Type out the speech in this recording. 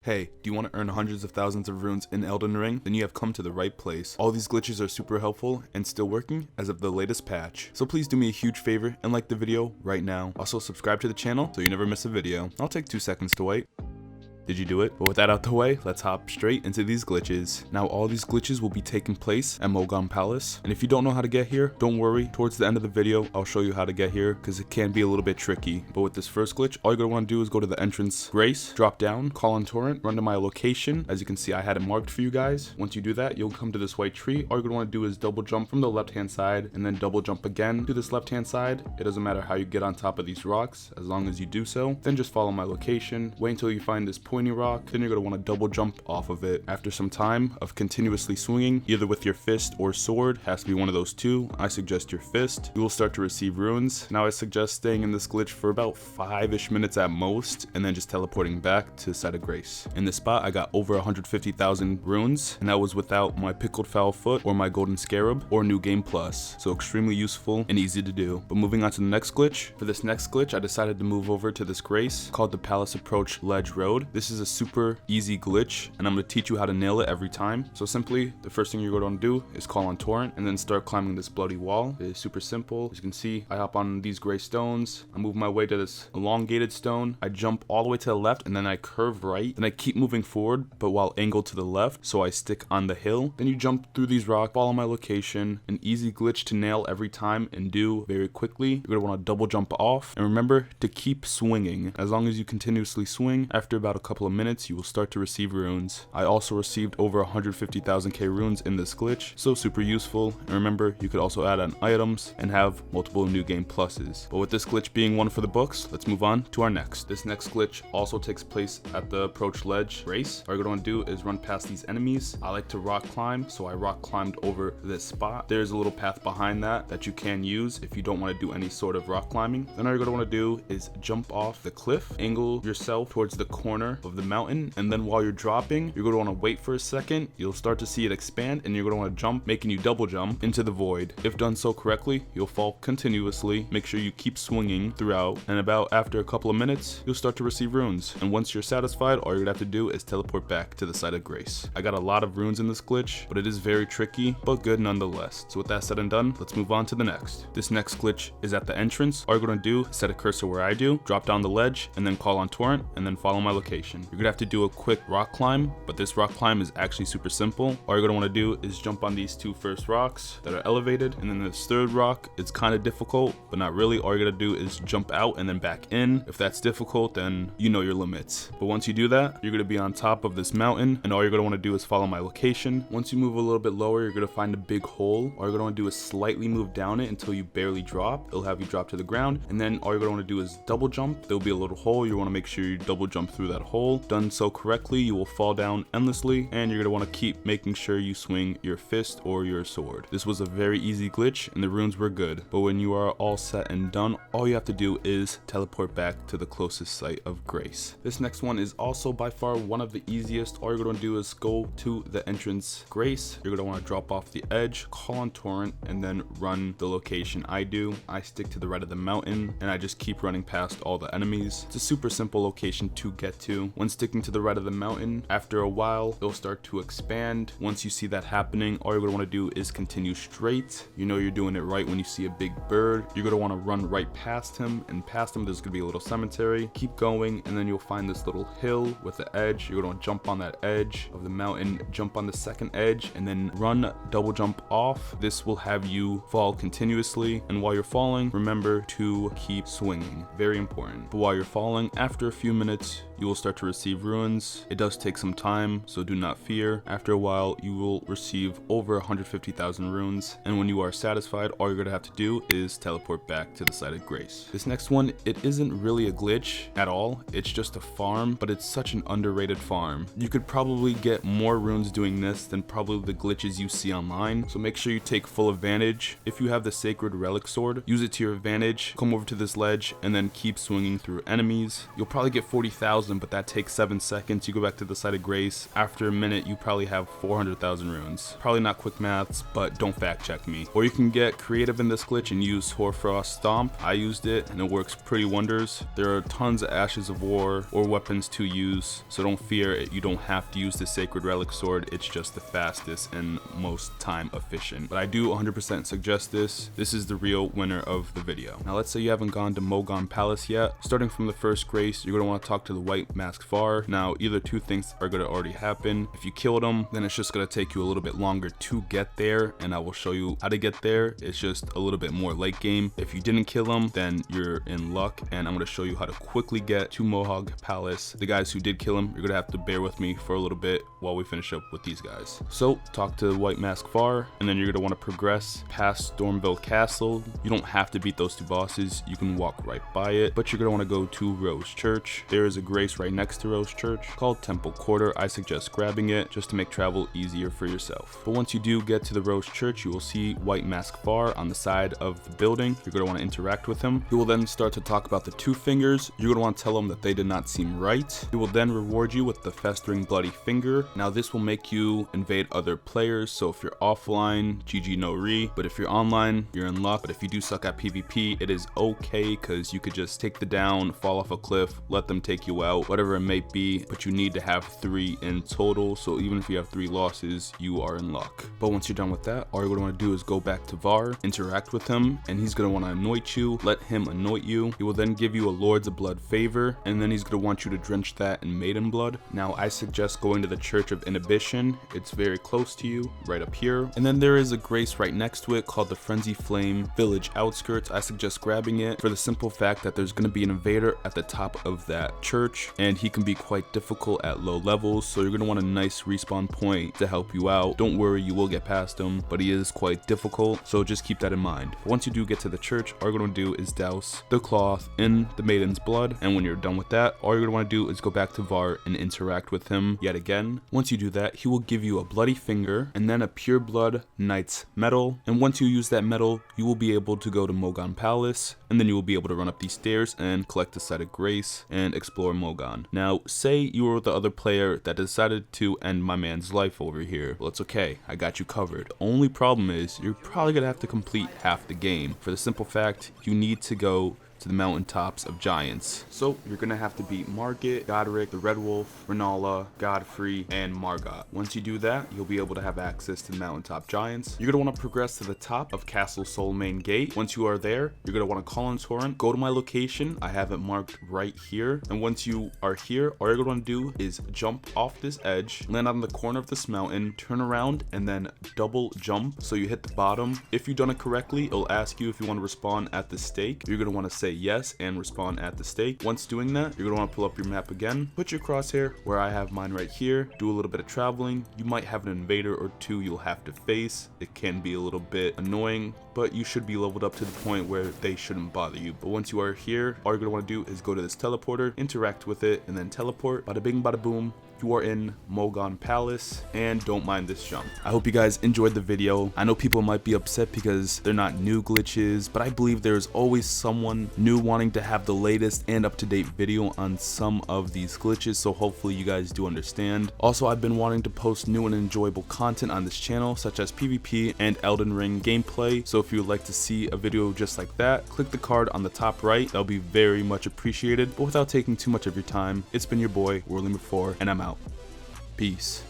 Hey, do you want to earn hundreds of thousands of runes in Elden Ring? Then you have come to the right place. All these glitches are super helpful and still working as of the latest patch. So please do me a huge favor and like the video right now. Also subscribe to the channel so you never miss a video. I'll take 2 seconds to wait. Did you do it? But with that out the way, let's hop straight into these glitches. Now all these glitches will be taking place at Mogon Palace, and if you don't know how to get here, don't worry, towards the end of the video I'll show you how to get here because it can be a little bit tricky. But with this first glitch, all you're gonna want to do is go to the entrance Grace, drop down, call on Torrent, run to my location. As you can see, I had it marked for you guys. Once you do that, you'll come to this white tree. All you're gonna want to do is double jump from the left hand side and then double jump again to this left hand side. It doesn't matter how you get on top of these rocks as long as you do so. Then just follow my location, wait until you find this pointy rock, then you're gonna want to double jump off of it. After some time of continuously swinging, either with your fist or sword, has to be one of those two. I suggest your fist. You will start to receive runes. Now I suggest staying in this glitch for about 5-ish minutes at most, and then just teleporting back to Site of Grace. In this spot, I got over 150,000 runes, and that was without my Pickled Foul Foot or my Golden Scarab or New Game Plus. So extremely useful and easy to do. But moving on to the next glitch. For this next glitch, I decided to move over to this Grace called the Palace Approach Ledge Road. This is a super easy glitch, and I'm going to teach you how to nail it every time. So simply, the first thing you're going to do is call on Torrent and then start climbing this bloody wall. It is super simple. As you can see, I hop on these gray stones, I move my way to this elongated stone, I jump all the way to the left, and then I curve right, then I keep moving forward but while angled to the left, so I stick on the hill. Then you jump through these rocks, follow my location. An easy glitch to nail every time and do very quickly. You're going to want to double jump off, and remember to keep swinging. As long as you continuously swing, after about a couple of minutes you will start to receive runes. I also received over 150,000k runes in this glitch, so super useful. And remember, you could also add on items and have multiple new game pluses. But with this glitch being one for the books, let's move on to our next. This next glitch also takes place at the Approach Ledge Race. All you're going to do is run past these enemies. I like to rock climb, so I rock climbed over this spot. There's a little path behind that you can use if you don't want to do any sort of rock climbing. Then all you're going to want to do is jump off the cliff, angle yourself towards the corner of the mountain, and then while you're dropping, you're going to want to wait for a second. You'll start to see it expand, and you're going to want to jump, making you double jump into the void. If done so correctly, you'll fall continuously. Make sure you keep swinging throughout, and about after a couple of minutes, you'll start to receive runes. And once you're satisfied, all you're gonna have to do is teleport back to the Site of Grace. I got a lot of runes in this glitch, but it is very tricky, but good nonetheless. So with that said and done, let's move on to the next. This next glitch is at the entrance. All you're gonna do is set a cursor where I do, drop down the ledge, and then call on Torrent, and then follow my location. You're gonna have to do a quick rock climb, but this rock climb is actually super simple. All you're gonna want to do is jump on these 2 first rocks that are elevated, and then this third rock is kind of difficult, but not really. All you're gonna do is jump out and then back in. If that's difficult, then you know your limits. But once you do that, you're gonna be on top of this mountain, and all you're gonna want to do is follow my location. Once you move a little bit lower, you're gonna find a big hole. All you're gonna want to do is slightly move down it until you barely drop. It'll have you drop to the ground, and then all you're gonna want to do is double jump. There'll be a little hole. You want to make sure you double jump through that hole. Done so correctly, you will fall down endlessly, and you're gonna want to keep making sure you swing your fist or your sword. This was a very easy glitch, and the runes were good. But when you are all set and done, all you have to do is teleport back to the closest Site of Grace. This next one is also by far one of the easiest. All you're gonna do is go to the entrance Grace. You're gonna want to drop off the edge, call on Torrent, and then run the location I do. I stick to the right of the mountain, and I just keep running past all the enemies. It's a super simple location to get to. When sticking to the right of the mountain, after a while, it'll start to expand. Once you see that happening, all you're gonna want to do is continue straight. You know you're doing it right when you see a big bird. You're gonna want to run right past him, and past him there's gonna be a little cemetery. Keep going, and then you'll find this little hill with the edge. You're gonna jump on that edge of the mountain, jump on the second edge, and then run double jump off. This will have you fall continuously, and while you're falling, remember to keep swinging. Very important. But while you're falling, after a few minutes, you will start to receive runes. It does take some time, so do not fear. After a while, you will receive over 150,000 runes, and when you are satisfied, all you're gonna have to do is teleport back to the Site of Grace. This next one, it isn't really a glitch at all. It's just a farm, but it's such an underrated farm. You could probably get more runes doing this than probably the glitches you see online, so make sure you take full advantage. If you have the Sacred Relic Sword, use it to your advantage. Come over to this ledge and then keep swinging through enemies. You'll probably get 40,000 400,000, but that takes 7 seconds. You go back to the site of grace. After a minute, you probably have 400,000 runes. Probably not quick maths, but don't fact check me. Or you can get creative in this glitch and use Hoarfrost Stomp. I used it and it works pretty wonders. There are tons of Ashes of War or weapons to use, so don't fear it. You don't have to use the Sacred Relic Sword. It's just the fastest and most time efficient. But I do 100% suggest this. This is the real winner of the video. Now let's say you haven't gone to Mogon Palace yet. Starting from the first grace, you're going to want to talk to the White Masked Var. Now either two things are going to already happen. If you killed him, then it's just going to take you a little bit longer to get there, and I will show you how to get there. It's just a little bit more late game. If you didn't kill him, then you're in luck, and I'm going to show you how to quickly get to Mohog Palace. The guys who did kill him, you're going to have to bear with me for a little bit while we finish up with these guys. So talk to the White Masked Var, and then you're going to want to progress past Stormville Castle. You don't have to beat those two bosses. You can walk right by it, but you're going to want to go to Rose Church. There is a grace right next to Rose Church called Temple Quarter. I suggest grabbing it just to make travel easier for yourself. But once you do get to the Rose Church, you will see White Masked Var on the side of the building. You're going to want to interact with him. You will then start to talk about the two fingers. You're going to want to tell him that they did not seem right. He will then reward you with the Festering Bloody Finger. Now this will make you invade other players, so if you're offline, GG no re, but if you're online, you're in luck. But if you do suck at PvP, it is okay, because you could just take the down, fall off a cliff, let them take you out, whatever it may be, but you need to have 3 in total, so even if you have 3 losses, you are in luck. But once you're done with that, all you're going to want to do is go back to Var, interact with him, and he's going to want to anoint you. Let him anoint you. He will then give you a Lords of Blood favor, and then he's going to want you to drench that in Maiden Blood. Now I suggest going to the Church of Inhibition. It's very close to you, right up here. And then there is a grace right next to it called the Frenzy Flame Village Outskirts. I suggest grabbing it for the simple fact that there's going to be an invader at the top of that church, and he can be quite difficult at low levels, so you're going to want a nice respawn point to help you out. Don't worry, you will get past him, but he is quite difficult, so just keep that in mind. Once you do get to the church, all you're going to do is douse the cloth in the Maiden's blood, and when you're done with that, all you're going to want to do is go back to Var and interact with him yet again. Once you do that, he will give you a Bloody Finger and then a Pure Blood Knight's Medal, and once you use that medal, you will be able to go to Mogon Palace, and then you will be able to run up these stairs and collect the Site of Grace and explore Mogon. Now say you were the other player that decided to end my man's life over here. Well, it's okay, I got you covered. The only problem is you're probably gonna have to complete half the game, for the simple fact you need to go to the mountaintops of giants. So you're gonna have to beat Margit, Godric, the Red Wolf, Renala, Godfrey, and Margot. Once you do that, you'll be able to have access to the mountaintop giants. You're gonna want to progress to the top of Castle Soulmane Gate. Once you are there, you're gonna want to call on Torrent, go to my location. I have it marked right here. And once you are here, all you're gonna want to do is jump off this edge, land on the corner of this mountain, turn around, and then double jump so you hit the bottom. If you've done it correctly, it'll ask you if you want to respawn at the stake. You're gonna want to say yes and respawn at the stake. Once doing that, you're gonna want to pull up your map again, put your crosshair where I have mine right here, do a little bit of traveling. You might have an invader or two you'll have to face. It can be a little bit annoying, but you should be leveled up to the point where they shouldn't bother you. But once you are here, all you're gonna want to do is go to this teleporter, interact with it, and then teleport. Bada bing, bada boom. You are in Mogon Palace, and don't mind this jump. I hope you guys enjoyed the video. I know people might be upset because they're not new glitches, but I believe there's always someone new wanting to have the latest and up-to-date video on some of these glitches, so hopefully you guys do understand. Also, I've been wanting to post new and enjoyable content on this channel, such as PvP and Elden Ring gameplay, so if you would like to see a video just like that, click the card on the top right. That'll be very much appreciated. But without taking too much of your time, it's been your boy, Worldling4, and I'm out. Peace.